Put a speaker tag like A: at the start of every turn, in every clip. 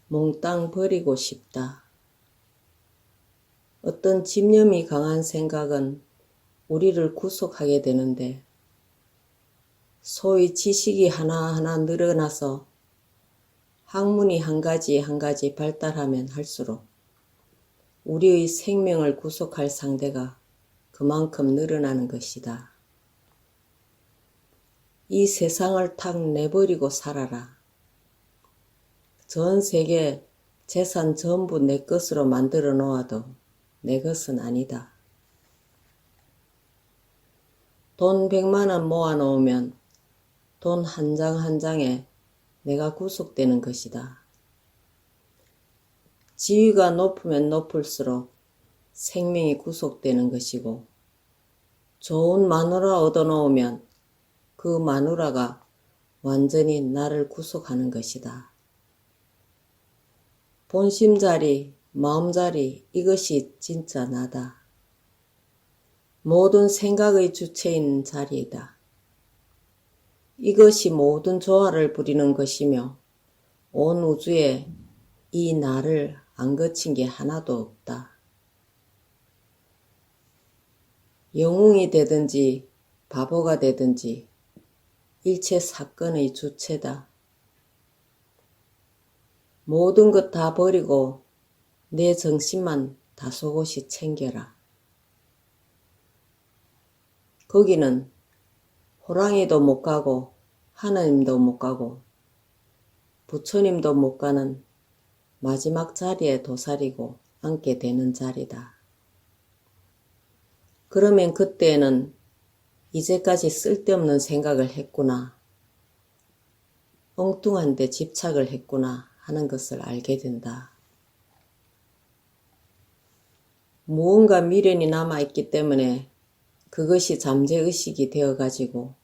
A: 몽땅 버리고 싶다. 어떤 집념이 강한 생각은 우리를 구속하게 되는데 소위 지식이 하나하나 늘어나서 학문이 한 가지 한 가지 발달하면 할수록 우리의 생명을 구속할 상대가 그만큼 늘어나는 것이다. 이 세상을 탁 내버리고 살아라. 전 세계 재산 전부 내 것으로 만들어 놓아도 내 것은 아니다. 돈 100만 원 모아 놓으면 돈 한 장 한 장에 내가 구속되는 것이다. 지위가 높으면 높을수록 생명이 구속되는 것이고 좋은 마누라 얻어놓으면 그 마누라가 완전히 나를 구속하는 것이다. 본심자리, 마음자리 이것이 진짜 나다. 모든 생각의 주체인 자리이다. 이것이 모든 조화를 부리는 것이며 온 우주에 이 나를 안 거친 게 하나도 없다. 영웅이 되든지 바보가 되든지 일체 사건의 주체다. 모든 것 다 버리고 내 정신만 다소곳이 챙겨라. 거기는 호랑이도 못 가고 하나님도 못 가고 부처님도 못 가는 마지막 자리에 도사리고 앉게 되는 자리다. 그러면 그때는 이제까지 쓸데없는 생각을 했구나. 엉뚱한 데 집착을 했구나 하는 것을 알게 된다. 무언가 미련이 남아있기 때문에 그것이 잠재의식이 되어가지고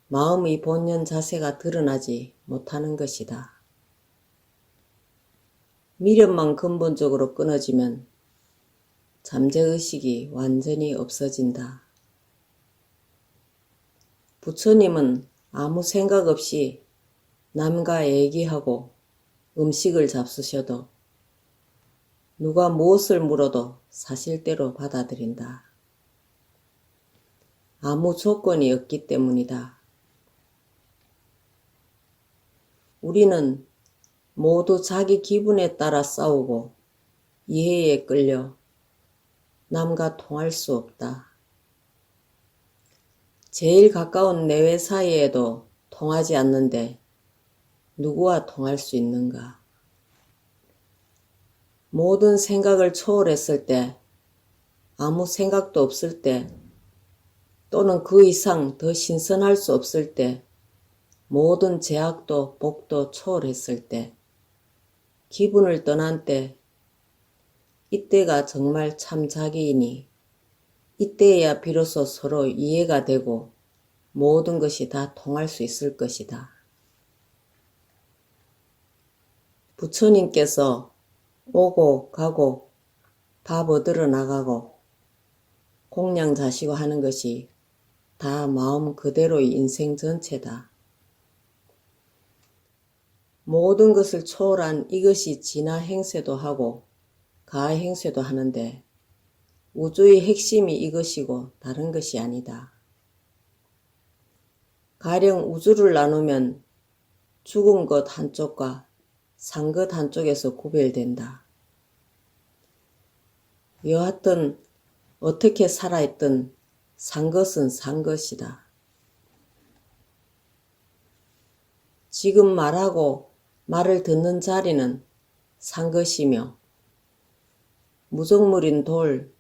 A: 마음의 본연 자세가 드러나지 못하는 것이다. 미련만 근본적으로 끊어지면 잠재의식이 완전히 없어진다. 부처님은 아무 생각 없이 남과 얘기하고 음식을 잡수셔도 누가 무엇을 물어도 사실대로 받아들인다. 아무 조건이 없기 때문이다. 우리는 모두 자기 기분에 따라 싸우고 이해에 끌려 남과 통할 수 없다. 제일 가까운 내외 사이에도 통하지 않는데 누구와 통할 수 있는가? 모든 생각을 초월했을 때, 아무 생각도 없을 때, 또는 그 이상 더 신선할 수 없을 때, 모든 제약도 복도 초월했을 때, 기분을 떠난 때, 이때가 정말 참 자기이니 이때에야 비로소 서로 이해가 되고 모든 것이 다 통할 수 있을 것이다. 부처님께서 오고 가고 밥 얻으러 나가고 공양 자시고 하는 것이 다 마음 그대로의 인생 전체다. 모든 것을 초월한 이것이 진화 행세도 하고 가하 행세도 하는데 우주의 핵심이 이것이고 다른 것이 아니다. 가령 우주를 나누면 죽은 것 한쪽과 산 것 한쪽에서 구별된다. 여하튼 어떻게 살아있든 산 것은 산 것이다. 지금 말하고 말을 듣는 자리는 산 것이며 무정물인 돌,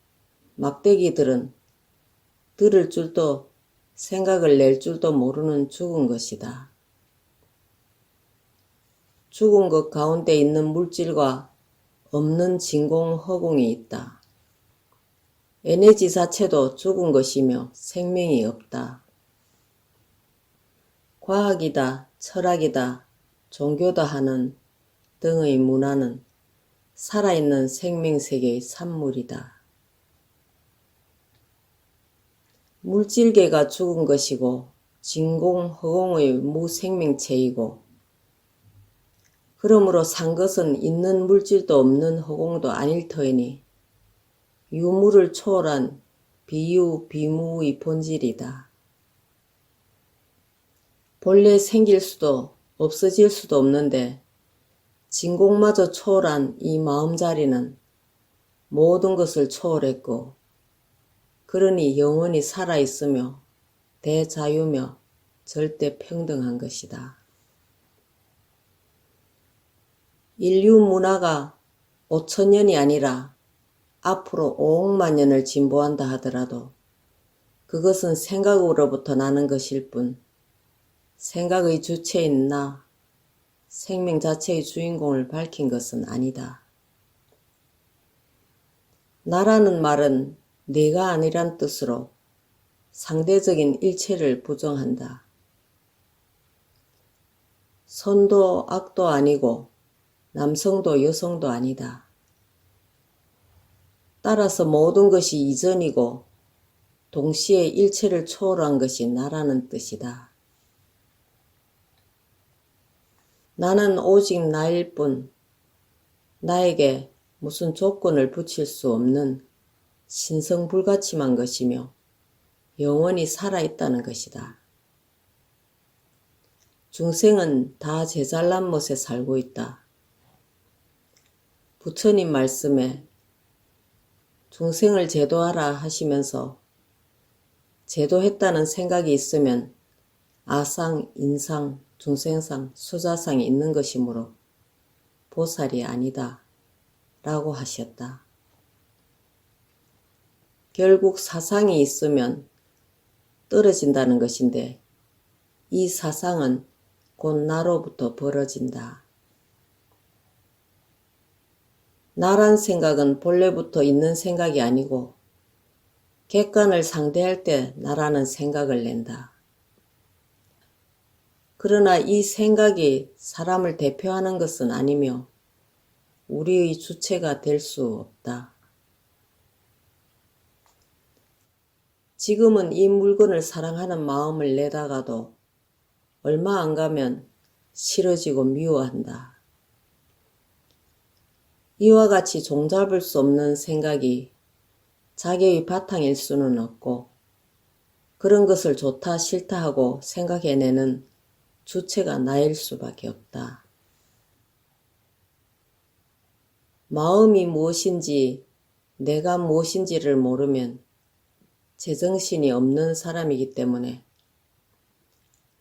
A: 막대기들은 들을 줄도 생각을 낼 줄도 모르는 죽은 것이다. 죽은 것 가운데 있는 물질과 없는 진공 허공이 있다. 에너지 자체도 죽은 것이며 생명이 없다. 과학이다, 철학이다, 종교다 하는 등의 문화는 살아있는 생명세계의 산물이다. 물질계가 죽은 것이고 진공 허공의 무생명체이고 그러므로 산 것은 있는 물질도 없는 허공도 아닐 터이니 유무를 초월한 비유 비무의 본질이다. 본래 생길 수도 없어질 수도 없는데 진공마저 초월한 이 마음자리는 모든 것을 초월했고 그러니 영원히 살아있으며 대자유며 절대 평등한 것이다. 인류 문화가 5천년이 아니라 앞으로 5억만 년을 진보한다 하더라도 그것은 생각으로부터 나는 것일 뿐 생각의 주체인 나, 생명 자체의 주인공을 밝힌 것은 아니다. 나라는 말은 내가 아니란 뜻으로 상대적인 일체를 부정한다. 선도 악도 아니고 남성도 여성도 아니다. 따라서 모든 것이 이전이고 동시에 일체를 초월한 것이 나라는 뜻이다. 나는 오직 나일 뿐 나에게 무슨 조건을 붙일 수 없는 신성불가침한 것이며 영원히 살아있다는 것이다. 중생은 다 제잘난 못에 살고 있다. 부처님 말씀에 중생을 제도하라 하시면서 제도했다는 생각이 있으면 아상, 인상, 중생상, 수자상이 있는 것이므로 보살이 아니다 라고 하셨다. 결국 사상이 있으면 떨어진다는 것인데 이 사상은 곧 나로부터 벌어진다. 나란 생각은 본래부터 있는 생각이 아니고 객관을 상대할 때 나라는 생각을 낸다. 그러나 이 생각이 사람을 대표하는 것은 아니며 우리의 주체가 될 수 없다. 지금은 이 물건을 사랑하는 마음을 내다가도 얼마 안 가면 싫어지고 미워한다. 이와 같이 종잡을 수 없는 생각이 자기의 바탕일 수는 없고 그런 것을 좋다 싫다 하고 생각해내는 주체가 나일 수밖에 없다. 마음이 무엇인지 내가 무엇인지를 모르면 제정신이 없는 사람이기 때문에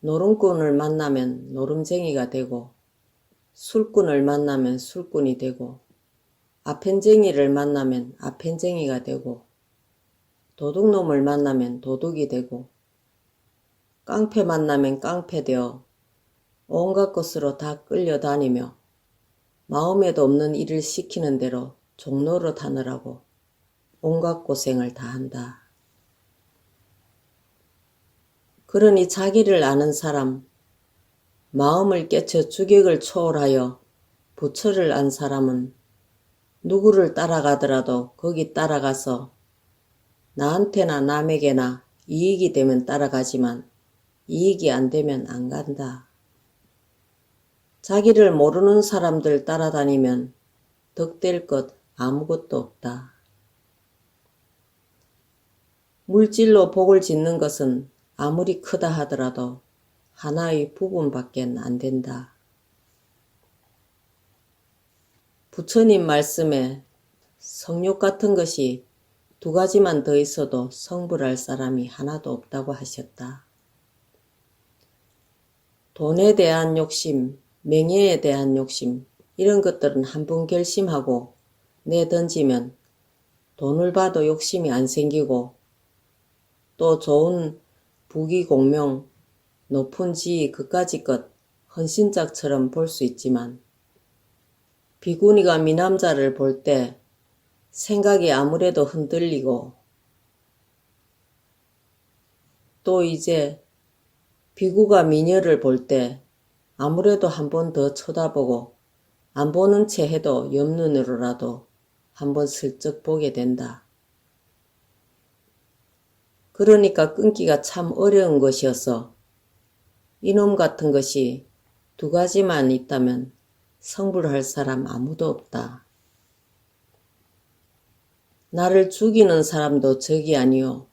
A: 노름꾼을 만나면 노름쟁이가 되고 술꾼을 만나면 술꾼이 되고 아펜쟁이를 만나면 아펜쟁이가 되고 도둑놈을 만나면 도둑이 되고 깡패 만나면 깡패 되어 온갖 곳으로 다 끌려다니며 마음에도 없는 일을 시키는 대로 종로를 하느라고 온갖 고생을 다 한다. 그러니 자기를 아는 사람, 마음을 깨쳐 주객을 초월하여 부처를 안 사람은 누구를 따라가더라도 거기 따라가서 나한테나 남에게나 이익이 되면 따라가지만 이익이 안 되면 안 간다. 자기를 모르는 사람들 따라다니면 덕될 것 아무것도 없다. 물질로 복을 짓는 것은 아무리 크다 하더라도 하나의 부분밖엔 안 된다. 부처님 말씀에 성욕 같은 것이 2가지만 더 있어도 성불할 사람이 하나도 없다고 하셨다. 돈에 대한 욕심, 명예에 대한 욕심 이런 것들은 한 번 결심하고 내던지면 돈을 봐도 욕심이 안 생기고 또 좋은 부귀공명, 높은 지위 그까짓 것 헌신짝처럼 볼 수 있지만 비구니가 미남자를 볼 때 생각이 아무래도 흔들리고 또 이제 비구가 미녀를 볼 때 아무래도 한 번 더 쳐다보고 안 보는 채 해도 옆눈으로라도 한 번 슬쩍 보게 된다. 그러니까 끊기가 참 어려운 것이어서 이놈 같은 것이 2가지만 있다면 성불할 사람 아무도 없다. 나를 죽이는 사람도 적이 아니요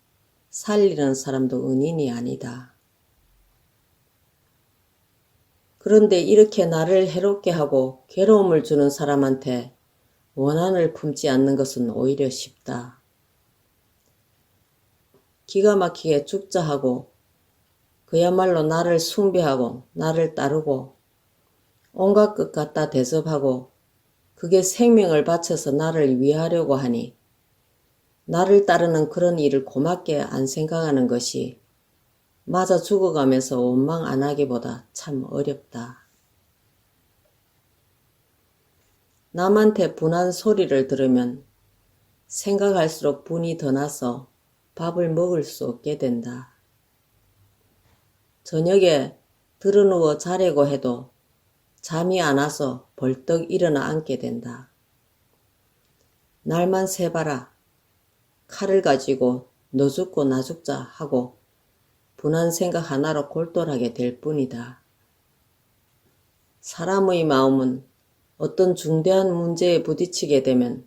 A: 살리는 사람도 은인이 아니다. 그런데 이렇게 나를 해롭게 하고 괴로움을 주는 사람한테 원한을 품지 않는 것은 오히려 쉽다. 기가 막히게 죽자 하고 그야말로 나를 숭배하고 나를 따르고 온갖 것 갖다 대접하고 그게 생명을 바쳐서 나를 위하려고 하니 나를 따르는 그런 일을 고맙게 안 생각하는 것이 맞아 죽어가면서 원망 안 하기보다 참 어렵다. 남한테 분한 소리를 들으면 생각할수록 분이 더 나서 밥을 먹을 수 없게 된다. 저녁에 드러누워 자려고 해도 잠이 안 와서 벌떡 일어나 앉게 된다. 날만 새봐라. 칼을 가지고 너 죽고 나 죽자 하고 분한 생각 하나로 골똘하게 될 뿐이다. 사람의 마음은 어떤 중대한 문제에 부딪히게 되면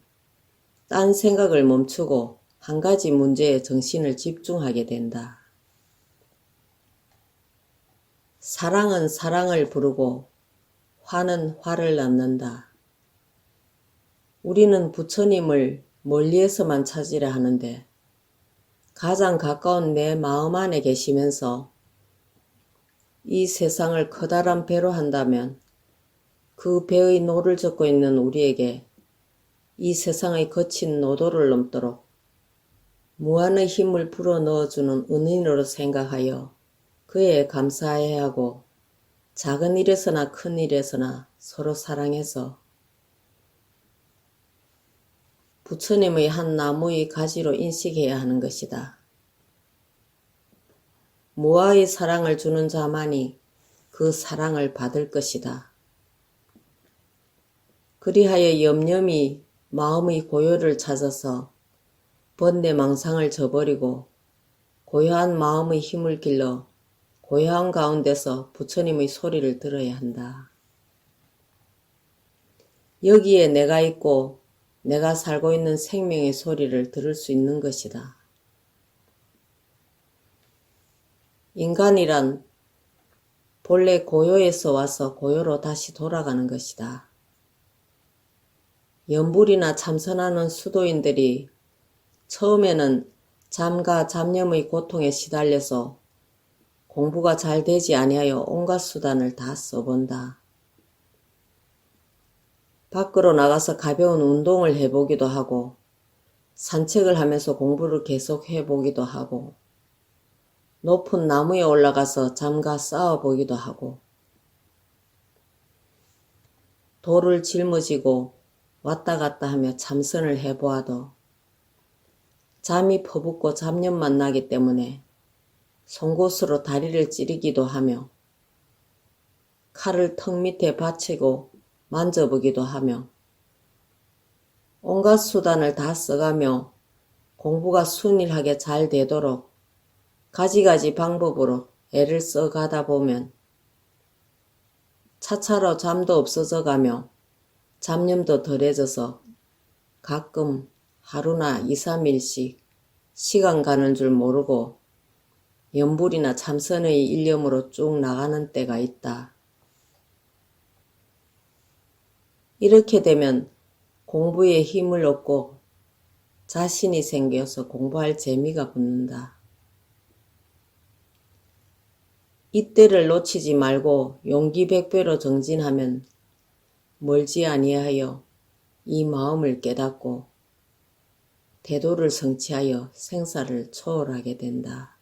A: 딴 생각을 멈추고 한 가지 문제에 정신을 집중하게 된다. 사랑은 사랑을 부르고 화는 화를 낳는다. 우리는 부처님을 멀리에서만 찾으려 하는데 가장 가까운 내 마음 안에 계시면서 이 세상을 커다란 배로 한다면 그 배의 노를 젓고 있는 우리에게 이 세상의 거친 노도를 넘도록 무한의 힘을 불어넣어주는 은인으로 생각하여 그에 감사해야 하고 작은 일에서나 큰 일에서나 서로 사랑해서 부처님의 한 나무의 가지로 인식해야 하는 것이다. 무아의 사랑을 주는 자만이 그 사랑을 받을 것이다. 그리하여 염염이 마음의 고요를 찾아서 번뇌망상을 저버리고 고요한 마음의 힘을 길러 고요한 가운데서 부처님의 소리를 들어야 한다. 여기에 내가 있고 내가 살고 있는 생명의 소리를 들을 수 있는 것이다. 인간이란 본래 고요에서 와서 고요로 다시 돌아가는 것이다. 염불이나 참선하는 수도인들이 처음에는 잠과 잡념의 고통에 시달려서 공부가 잘 되지 아니하여 온갖 수단을 다 써본다. 밖으로 나가서 가벼운 운동을 해보기도 하고 산책을 하면서 공부를 계속 해보기도 하고 높은 나무에 올라가서 잠과 싸워보기도 하고 돌을 짊어지고 왔다 갔다 하며 참선을 해보아도 잠이 퍼붓고 잡념만 나기 때문에 송곳으로 다리를 찌르기도 하며 칼을 턱 밑에 받치고 만져보기도 하며 온갖 수단을 다 써가며 공부가 순일하게 잘 되도록 가지가지 방법으로 애를 써가다 보면 차차로 잠도 없어져 가며 잡념도 덜해져서 가끔 하루나 2, 3일씩 시간 가는 줄 모르고 염불이나 참선의 일념으로 쭉 나가는 때가 있다. 이렇게 되면 공부에 힘을 얻고 자신이 생겨서 공부할 재미가 붙는다. 이때를 놓치지 말고 용기 100배로 정진하면 멀지 아니하여 이 마음을 깨닫고 대도를 성취하여 생사를 초월하게 된다.